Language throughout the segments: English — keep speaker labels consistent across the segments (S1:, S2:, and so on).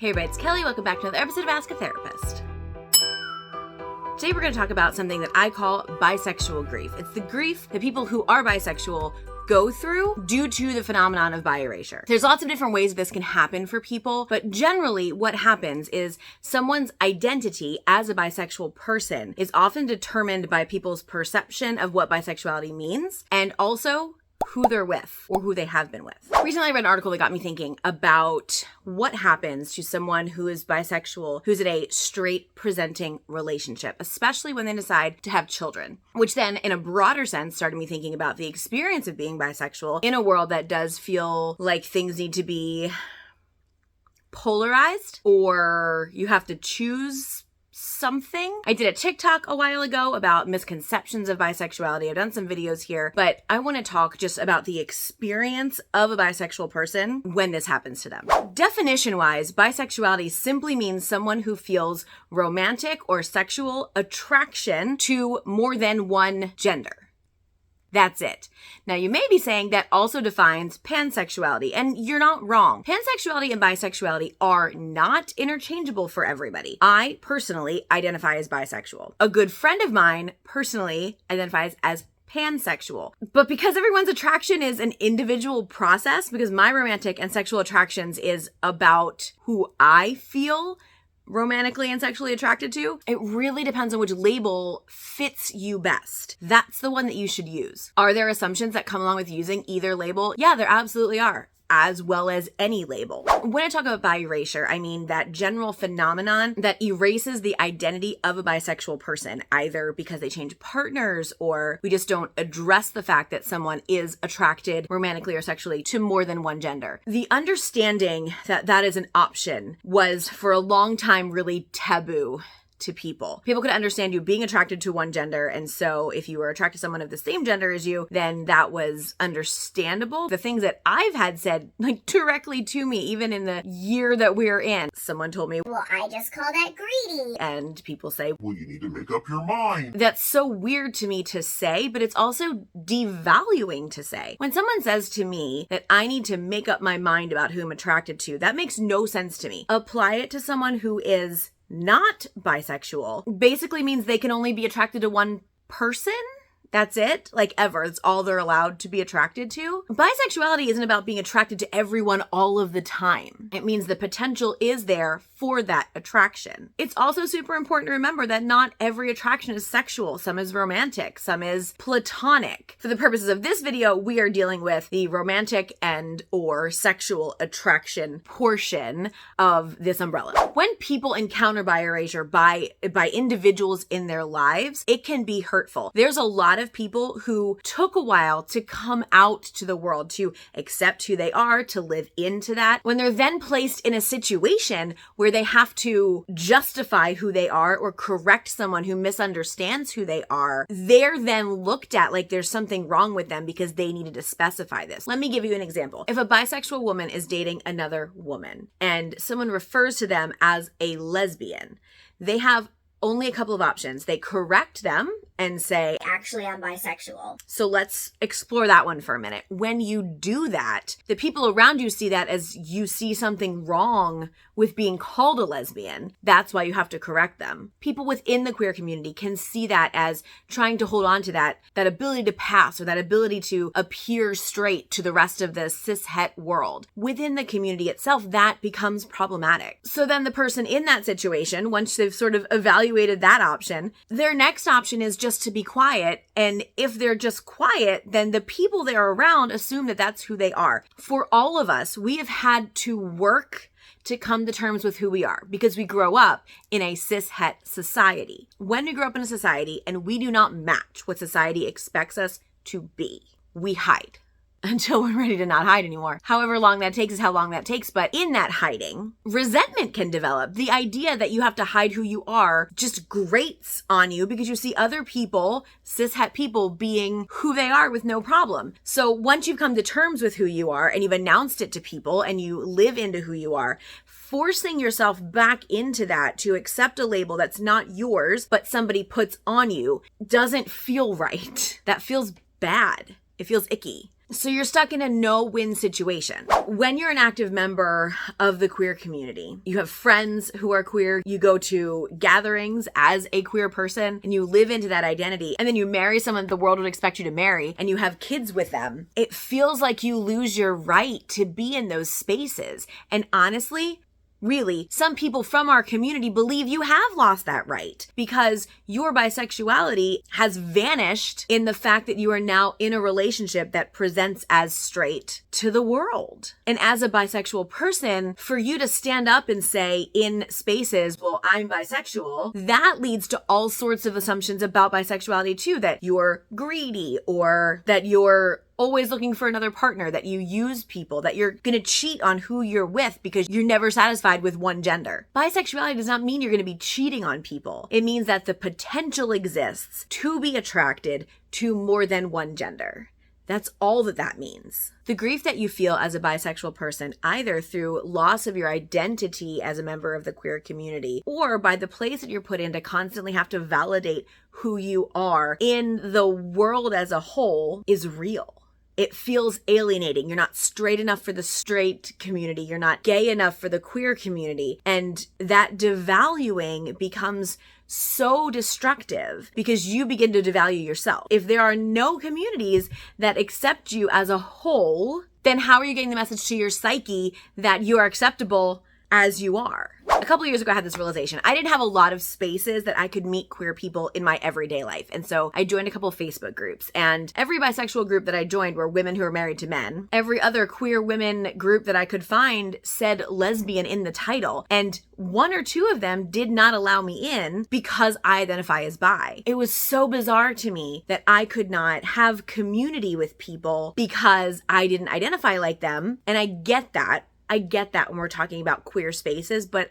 S1: Hey everybody, it's Kelly. Welcome back to another episode of Ask a Therapist. Today we're going to talk about something that I call bisexual grief. It's the grief that people who are bisexual go through due to the phenomenon of bi-erasure. There's lots of different ways this can happen for people, but generally what happens is someone's identity as a bisexual person is often determined by people's perception of what bisexuality means and also who they're with or who they have been with. Recently I read an article that got me thinking about what happens to someone who is bisexual, who's in a straight presenting relationship, especially when they decide to have children, which then in a broader sense started me thinking about the experience of being bisexual in a world that does feel like things need to be polarized or you have to choose something. I did a TikTok a while ago about misconceptions of bisexuality. I've done some videos here, but I want to talk just about the experience of a bisexual person when this happens to them. Definition-wise, bisexuality simply means someone who feels romantic or sexual attraction to more than one gender. That's it. Now, you may be saying that also defines pansexuality, and you're not wrong. Pansexuality and bisexuality are not interchangeable for everybody. I personally identify as bisexual. A good friend of mine personally identifies as pansexual. But because everyone's attraction is an individual process, because my romantic and sexual attractions is about who I feel romantically and sexually attracted to, it really depends on which label fits you best. That's the one that you should use. Are there assumptions that come along with using either label? Yeah, there absolutely are, as well as any label. When I talk about bi-erasure, I mean that general phenomenon that erases the identity of a bisexual person, either because they change partners or we just don't address the fact that someone is attracted romantically or sexually to more than one gender. The understanding that that is an option was for a long time really taboo to people. People could understand you being attracted to one gender, and so if you were attracted to someone of the same gender as you, then that was understandable. The things that I've had said like directly to me, even in the year that we're in, someone told me,
S2: well, I just call that greedy.
S1: And people say,
S3: well, you need to make up your mind.
S1: That's so weird to me to say, but it's also devaluing to say. When someone says to me that I need to make up my mind about who I'm attracted to, that makes no sense to me. Apply it to someone who is not bisexual basically means they can only be attracted to one person. That's it. Like ever. It's all they're allowed to be attracted to. Bisexuality isn't about being attracted to everyone all of the time. It means the potential is there for that attraction. It's also super important to remember that not every attraction is sexual. Some is romantic. Some is platonic. For the purposes of this video, we are dealing with the romantic and or sexual attraction portion of this umbrella. When people encounter bi-erasure by individuals in their lives, it can be hurtful. There's a lot of people who took a while to come out to the world, to accept who they are, to live into that. When they're then placed in a situation where they have to justify who they are or correct someone who misunderstands who they are, they're then looked at like there's something wrong with them because they needed to specify this. Let me give you an example. If a bisexual woman is dating another woman and someone refers to them as a lesbian, they have only a couple of options. They correct them and say,
S2: actually, I'm bisexual.
S1: So let's explore that one for a minute. When you do that, the people around you see that as you see something wrong with being called a lesbian. That's why you have to correct them. People within the queer community can see that as trying to hold on to that ability to pass or that ability to appear straight to the rest of the cis-het world. Within the community itself, that becomes problematic. So then the person in that situation, once they've sort of evaluated that option, their next option is just to be quiet. And if they're just quiet, then the people they're around assume that that's who they are. For all of us, we have had to work to come to terms with who we are because we grow up in a cis-het society. When we grow up in a society and we do not match what society expects us to be, we hide. Until we're ready to not hide anymore. However long that takes is how long that takes. But in that hiding, resentment can develop. The idea that you have to hide who you are just grates on you because you see other people, cis-het people, being who they are with no problem. So once you've come to terms with who you are and you've announced it to people and you live into who you are, forcing yourself back into that to accept a label that's not yours, but somebody puts on you, doesn't feel right. That feels bad. It feels icky. So you're stuck in a no-win situation. When you're an active member of the queer community, you have friends who are queer, you go to gatherings as a queer person, and you live into that identity, and then you marry someone the world would expect you to marry, and you have kids with them. It feels like you lose your right to be in those spaces. And honestly, really, some people from our community believe you have lost that right because your bisexuality has vanished in the fact that you are now in a relationship that presents as straight to the world. And as a bisexual person, for you to stand up and say in spaces, well, I'm bisexual, that leads to all sorts of assumptions about bisexuality too, that you're greedy or that you're always looking for another partner, that you use people, that you're going to cheat on who you're with because you're never satisfied with one gender. Bisexuality does not mean you're going to be cheating on people. It means that the potential exists to be attracted to more than one gender. That's all that means. The grief that you feel as a bisexual person, either through loss of your identity as a member of the queer community, or by the place that you're put in to constantly have to validate who you are in the world as a whole, is real. It feels alienating. You're not straight enough for the straight community. You're not gay enough for the queer community. And that devaluing becomes so destructive because you begin to devalue yourself. If there are no communities that accept you as a whole, then how are you getting the message to your psyche that you are acceptable as you are? A couple of years ago, I had this realization. I didn't have a lot of spaces that I could meet queer people in my everyday life. And so I joined a couple of Facebook groups, and every bisexual group that I joined were women who were married to men. Every other queer women group that I could find said lesbian in the title. And one or two of them did not allow me in because I identify as bi. It was so bizarre to me that I could not have community with people because I didn't identify like them. And I get that. When we're talking about queer spaces, but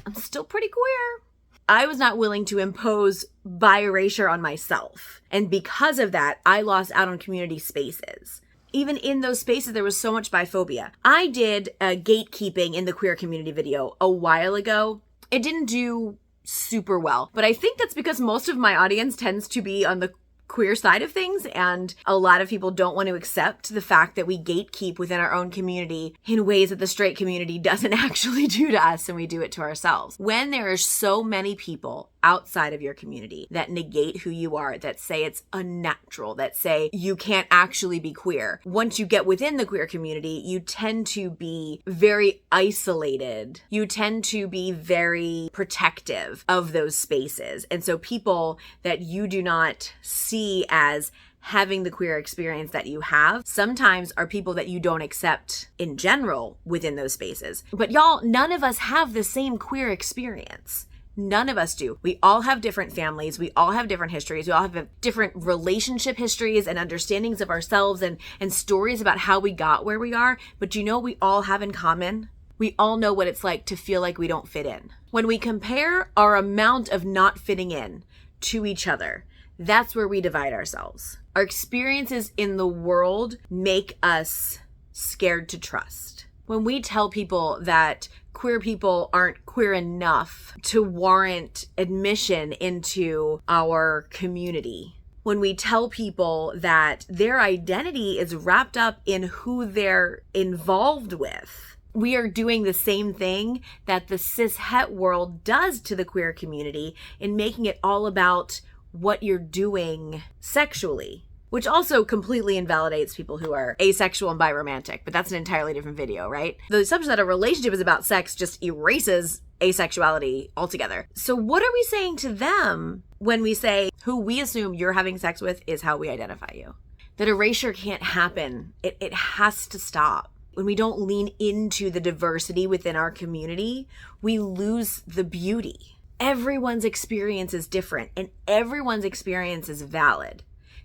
S1: I'm still pretty queer. I was not willing to impose bi-erasure on myself. And because of that, I lost out on community spaces. Even in those spaces, there was so much biphobia. I did a gatekeeping in the queer community video a while ago. It didn't do super well, but I think that's because most of my audience tends to be on the queer side of things, and a lot of people don't want to accept the fact that we gatekeep within our own community in ways that the straight community doesn't actually do to us, and we do it to ourselves. When there are so many people outside of your community that negate who you are, that say it's unnatural, that say you can't actually be queer, once you get within the queer community, you tend to be very isolated. You tend to be very protective of those spaces. And so people that you do not see as having the queer experience that you have sometimes are people that you don't accept in general within those spaces. But y'all, none of us have the same queer experience. None of us do. We all have different families. We all have different histories. We all have different relationship histories and understandings of ourselves and stories about how we got where we are. But you know what we all have in common? We all know what it's like to feel like we don't fit in. When we compare our amount of not fitting in to each other, that's where we divide ourselves. Our experiences in the world make us scared to trust. When we tell people that queer people aren't queer enough to warrant admission into our community, when we tell people that their identity is wrapped up in who they're involved with, we are doing the same thing that the cis-het world does to the queer community in making it all about what you're doing sexually, which also completely invalidates people who are asexual and biromantic, but that's an entirely different video, right? The assumption that a relationship is about sex just erases asexuality altogether. So what are we saying to them when we say who we assume you're having sex with is how we identify you? That erasure can't happen. It has to stop. When we don't lean into the diversity within our community, we lose the beauty. Everyone's experience is different and everyone's experience is valid.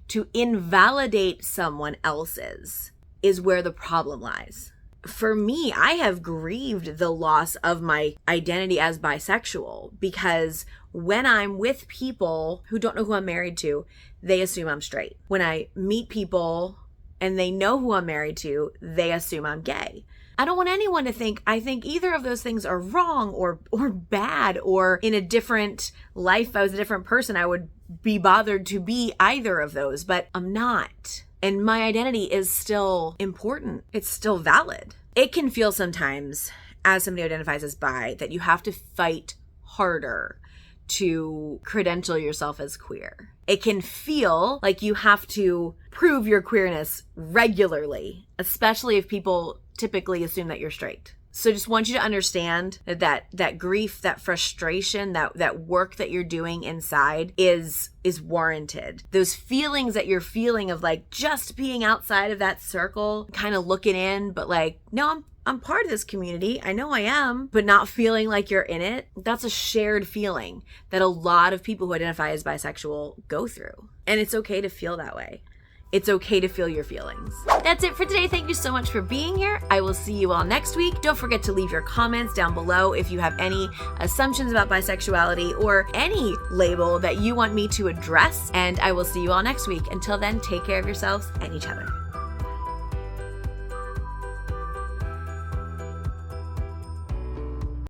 S1: To invalidate someone else's is where the problem lies. For me, I have grieved the loss of my identity as bisexual because when I'm with people who don't know who I'm married to, they assume I'm straight. When I meet people and they know who I'm married to, they assume I'm gay. I don't want anyone to think I think either of those things are wrong or bad, or in a different life, if I was a different person, I would be bothered to be either of those, but I'm not. And my identity is still important. It's still valid. It can feel sometimes, as somebody who identifies as bi, that you have to fight harder to credential yourself as queer. It can feel like you have to prove your queerness regularly, especially if people typically assume that you're straight. So just want you to understand that grief, that frustration, that work that you're doing inside is warranted. Those feelings that you're feeling of like just being outside of that circle, kind of looking in, but like, no, I'm part of this community. I know I am, but not feeling like you're in it. That's a shared feeling that a lot of people who identify as bisexual go through. And it's okay to feel that way. It's okay to feel your feelings. That's it for today. Thank you so much for being here. I will see you all next week. Don't forget to leave your comments down below if you have any assumptions about bisexuality or any label that you want me to address. And I will see you all next week. Until then, take care of yourselves and each other.